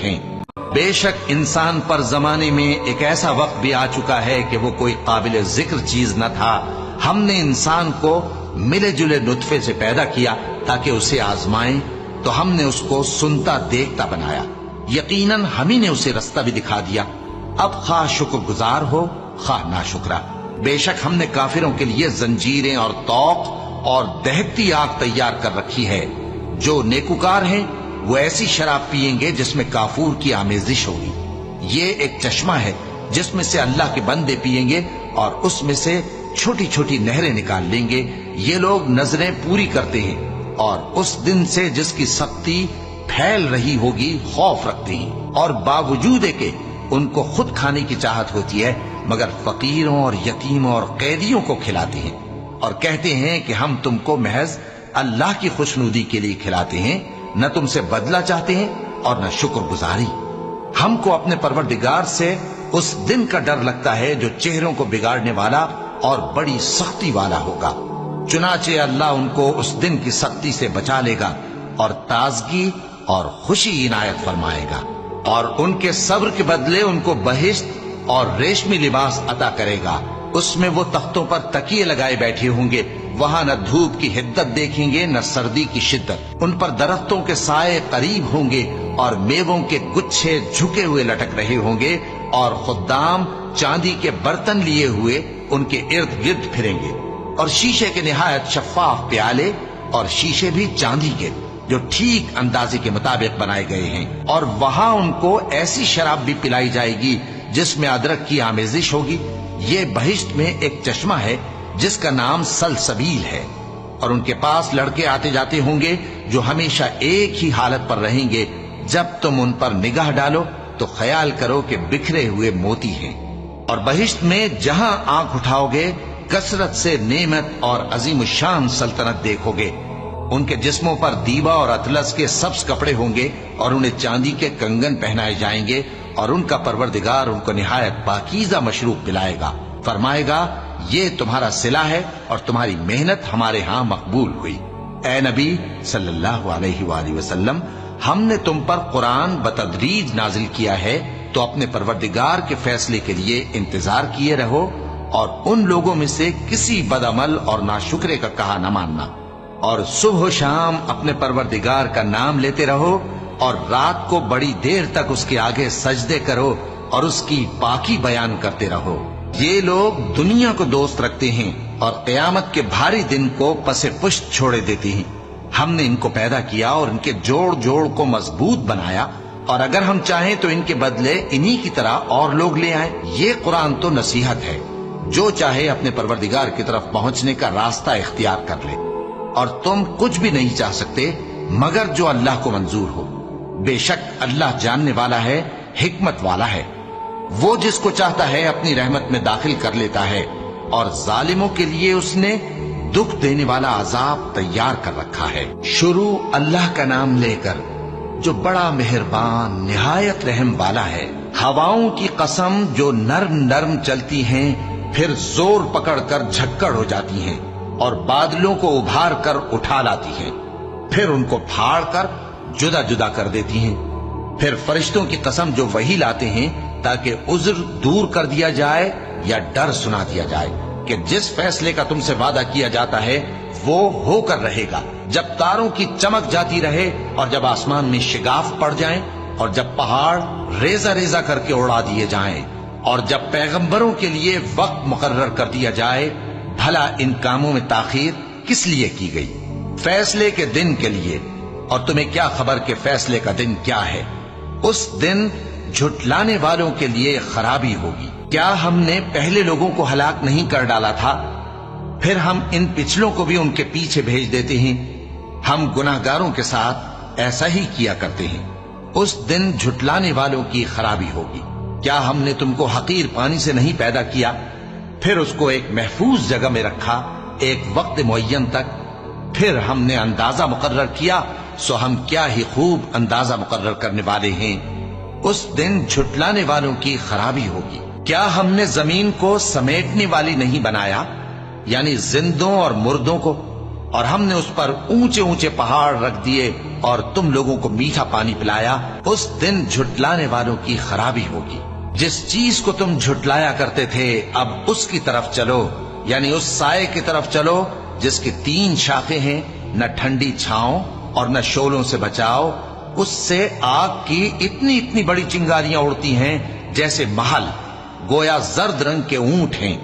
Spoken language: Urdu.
رکھیں۔ بے شک انسان پر زمانے میں ایک ایسا وقت بھی آ چکا ہے کہ وہ کوئی قابل ذکر چیز نہ تھا۔ ہم نے انسان کو ملے جلے نطفے سے پیدا کیا تاکہ اسے آزمائیں، تو ہم نے اس کو سنتا دیکھتا بنایا، یقیناً ہم ہی نے اسے رستہ بھی دکھا دیا۔ اب خواہ شکر گزار ہو خواہ ناشکرا۔ بے شک ہم نے کافروں کے لیے زنجیریں اور طوق اور دہکتی آگ تیار کر رکھی ہے۔ جو نیکوکار ہیں وہ ایسی شراب پیئیں گے جس میں کافور کی آمیزش ہوگی۔ یہ ایک چشمہ ہے جس میں سے اللہ کے بندے پیئیں گے اور اس میں سے چھوٹی چھوٹی نہریں نکال لیں گے۔ یہ لوگ نظریں پوری کرتے ہیں اور اس دن سے جس کی سختی پھیل رہی ہوگی خوف رکھتے ہیں، اور باوجود کہ ان کو خود کھانے کی چاہت ہوتی ہے مگر فقیروں اور یتیموں اور قیدیوں کو کھلاتے ہیں، اور کہتے ہیں کہ ہم تم کو محض اللہ کی خوشنودی کے لیے کھلاتے ہیں، نہ تم سے بدلہ چاہتے ہیں اور نہ شکر گزاری۔ ہم کو اپنے پروردگار سے اس دن کا ڈر لگتا ہے جو چہروں کو بگاڑنے والا اور بڑی سختی والا ہوگا۔ چنانچہ اللہ ان کو اس دن کی سختی سے بچا لے گا اور تازگی اور خوشی عنایت فرمائے گا، اور ان کے صبر کے بدلے ان کو بہشت اور ریشمی لباس عطا کرے گا۔ اس میں وہ تختوں پر تکیے لگائے بیٹھے ہوں گے، وہاں نہ دھوپ کی حدت دیکھیں گے نہ سردی کی شدت۔ ان پر درختوں کے سائے قریب ہوں گے اور میووں کے گچھے جھکے ہوئے لٹک رہے ہوں گے، اور خدام چاندی کے برتن لیے ہوئے ان کے ارد گرد پھریں گے، اور شیشے کے نہایت شفاف پیالے اور شیشے بھی چاندی کے جو ٹھیک اندازے کے مطابق بنائے گئے ہیں، اور وہاں ان کو ایسی شراب بھی پلائی جائے گی جس میں ادرک کی آمیزش ہوگی۔ یہ بہشت میں ایک چشمہ ہے جس کا نام سلسبیل ہے، اور ان کے پاس لڑکے آتے جاتے ہوں گے جو ہمیشہ ایک ہی حالت پر رہیں گے۔ جب تم ان پر نگاہ ڈالو تو خیال کرو کہ بکھرے ہوئے موتی ہیں، اور بہشت میں جہاں آنکھ اٹھاؤ گے کثرت سے نعمت اور عظیم الشان سلطنت دیکھو گے۔ ان کے جسموں پر دیبا اور اطلس کے سبز کپڑے ہوں گے، اور انہیں چاندی کے کنگن پہنائے جائیں گے، اور ان کا پروردگار ان کو نہایت پاکیزہ مشروب پلائے گا، فرمائے گا یہ تمہارا صلہ ہے اور تمہاری محنت ہمارے ہاں مقبول ہوئی۔ اے نبی صلی اللہ علیہ وآلہ وسلم، ہم نے تم پر قرآن بتدریج نازل کیا ہے، تو اپنے پروردگار کے فیصلے کے لیے انتظار کیے رہو، اور ان لوگوں میں سے کسی بدعمل اور ناشکرے کا کہا نہ ماننا، اور صبح و شام اپنے پروردگار کا نام لیتے رہو، اور رات کو بڑی دیر تک اس کے آگے سجدے کرو اور اس کی پاکی بیان کرتے رہو۔ یہ لوگ دنیا کو دوست رکھتے ہیں اور قیامت کے بھاری دن کو پس پشت چھوڑے دیتے ہیں۔ ہم نے ان کو پیدا کیا اور ان کے جوڑ جوڑ کو مضبوط بنایا، اور اگر ہم چاہیں تو ان کے بدلے انہی کی طرح اور لوگ لے آئیں۔ یہ قرآن تو نصیحت ہے، جو چاہے اپنے پروردگار کی طرف پہنچنے کا راستہ اختیار کر لے، اور تم کچھ بھی نہیں چاہ سکتے مگر جو اللہ کو منظور ہو۔ بے شک اللہ جاننے والا ہے، حکمت والا ہے۔ وہ جس کو چاہتا ہے اپنی رحمت میں داخل کر لیتا ہے، اور ظالموں کے لیے اس نے دکھ دینے والا عذاب تیار کر رکھا ہے۔ شروع اللہ کا نام لے کر جو بڑا مہربان نہایت رحم والا ہے۔ ہواؤں کی قسم جو نرم نرم چلتی ہیں پھر زور پکڑ کر جھکڑ ہو جاتی ہیں، اور بادلوں کو ابھار کر اٹھا لاتی ہیں، پھر ان کو پھاڑ کر جدا جدا کر دیتی ہیں۔ پھر فرشتوں کی قسم جو وحی لاتے ہیں تاکہ عذر دور کر دیا جائے یا ڈر سنا دیا جائے کہ جس فیصلے کا تم سے وعدہ کیا جاتا ہے وہ ہو کر رہے گا، جب تاروں کی چمک جاتی رہے اور جب آسمان میں شگاف پڑ جائیں اور جب پہاڑ ریزہ ریزہ کر کے اڑا دیے جائیں اور جب پیغمبروں کے لیے وقت مقرر کر دیا جائے، بھلا ان کاموں میں تاخیر کس لیے کی گئی؟ فیصلے کے دن کے لیے، اور تمہیں کیا خبر کہ فیصلے کا دن کیا ہے؟ اس دن جھٹلانے والوں کے لیے خرابی ہوگی۔ کیا ہم نے پہلے لوگوں کو ہلاک نہیں کر ڈالا تھا؟ پھر ہم ان پچھلوں کو بھی ان کے پیچھے بھیج دیتے ہیں۔ ہم گناہگاروں کے ساتھ ایسا ہی کیا کرتے ہیں۔ اس دن جھٹلانے والوں کی خرابی ہوگی۔ کیا ہم نے تم کو حقیر پانی سے نہیں پیدا کیا، پھر اس کو ایک محفوظ جگہ میں رکھا ایک وقت معین تک، پھر ہم نے اندازہ مقرر کیا، سو ہم کیا ہی خوب اندازہ مقرر کرنے والے ہیں۔ اس دن جھٹلانے والوں کی خرابی ہوگی۔ کیا ہم نے زمین کو سمیٹنے والی نہیں بنایا، یعنی زندوں اور مردوں کو، اور ہم نے اس پر اونچے اونچے پہاڑ رکھ دیے اور تم لوگوں کو میٹھا پانی پلایا، اس دن جھٹلانے والوں کی خرابی ہوگی۔ جس چیز کو تم جھٹلایا کرتے تھے اب اس کی طرف چلو، یعنی اس سائے کی طرف چلو جس کی 3 شاخیں ہیں، نہ ٹھنڈی چھاؤں اور نہ شولوں سے بچاؤ۔ اس سے آگ کی اتنی اتنی بڑی چنگاریاں اڑتی ہیں جیسے محل، گویا زرد رنگ کے اونٹ ہیں۔